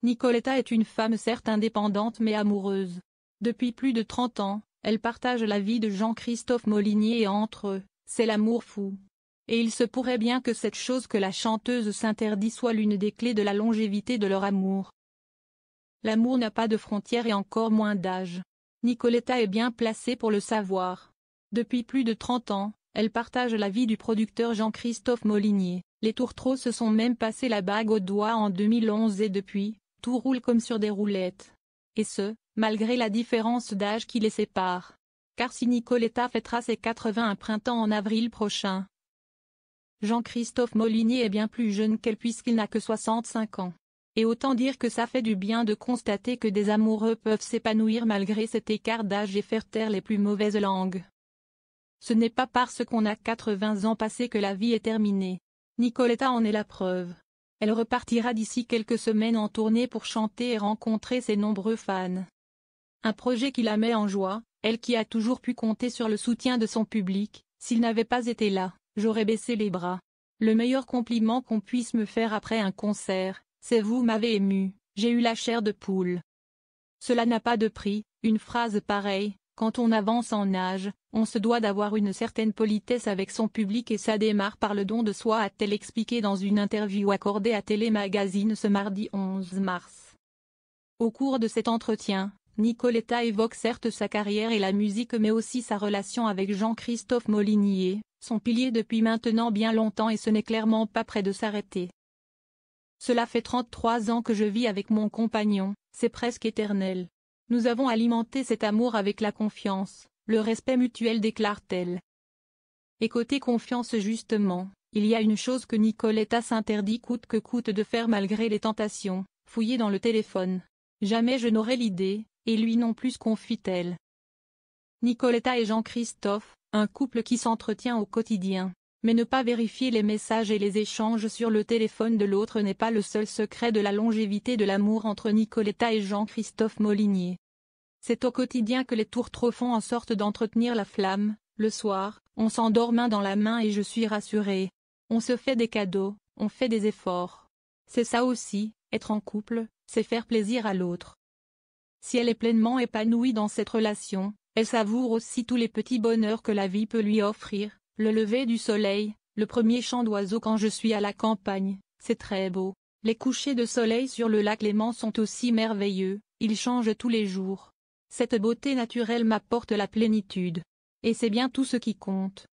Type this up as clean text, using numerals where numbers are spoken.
Nicoletta est une femme certes indépendante mais amoureuse. Depuis plus de 30 ans, elle partage la vie de Jean-Christophe Moligny et entre eux, c'est l'amour fou. Et il se pourrait bien que cette chose que la chanteuse s'interdit soit l'une des clés de la longévité de leur amour. L'amour n'a pas de frontières et encore moins d'âge. Nicoletta est bien placée pour le savoir. Depuis plus de 30 ans, elle partage la vie du producteur Jean-Christophe Moligny. Les Tourtereaux se sont même passé la bague au doigt en 2011 et depuis, tout roule comme sur des roulettes. Et ce, malgré la différence d'âge qui les sépare. Car si Nicoletta fêtera ses 81 printemps en avril prochain, Jean-Christophe Moligny est bien plus jeune qu'elle puisqu'il n'a que 65 ans. Et autant dire que ça fait du bien de constater que des amoureux peuvent s'épanouir malgré cet écart d'âge et faire taire les plus mauvaises langues. Ce n'est pas parce qu'on a 80 ans passés que la vie est terminée. Nicoletta en est la preuve. Elle repartira d'ici quelques semaines en tournée pour chanter et rencontrer ses nombreux fans. Un projet qui la met en joie, elle qui a toujours pu compter sur le soutien de son public. S'il n'avait pas été là, j'aurais baissé les bras. Le meilleur compliment qu'on puisse me faire après un concert, c'est « vous m'avez ému, j'ai eu la chair de poule ». Cela n'a pas de prix, une phrase pareille, quand on avance en âge, on se doit d'avoir une certaine politesse avec son public et ça démarre par le don de soi, a-t-elle expliqué dans une interview accordée à Télé Magazine ce mardi 11 mars. Au cours de cet entretien, Nicoletta évoque certes sa carrière et la musique mais aussi sa relation avec Jean-Christophe Moligny, son pilier depuis maintenant bien longtemps et ce n'est clairement pas près de s'arrêter. Cela fait 33 ans que je vis avec mon compagnon, c'est presque éternel. Nous avons alimenté cet amour avec la confiance, le respect mutuel, déclare-t-elle. Et côté confiance justement, il y a une chose que Nicoletta s'interdit coûte que coûte de faire malgré les tentations, fouiller dans le téléphone. Jamais je n'aurais l'idée, et lui non plus, confie-t-elle. Nicoletta et Jean-Christophe, un couple qui s'entretient au quotidien. Mais ne pas vérifier les messages et les échanges sur le téléphone de l'autre n'est pas le seul secret de la longévité de l'amour entre Nicoletta et Jean-Christophe Moligny. C'est au quotidien que les Tourtereaux font en sorte d'entretenir la flamme. Le soir, on s'endort main dans la main et je suis rassurée. On se fait des cadeaux, on fait des efforts. C'est ça aussi, être en couple, c'est faire plaisir à l'autre. Si elle est pleinement épanouie dans cette relation, elle savoure aussi tous les petits bonheurs que la vie peut lui offrir. Le lever du soleil, le premier chant d'oiseaux quand je suis à la campagne, c'est très beau. Les couchers de soleil sur le lac Léman sont aussi merveilleux, ils changent tous les jours. Cette beauté naturelle m'apporte la plénitude. Et c'est bien tout ce qui compte.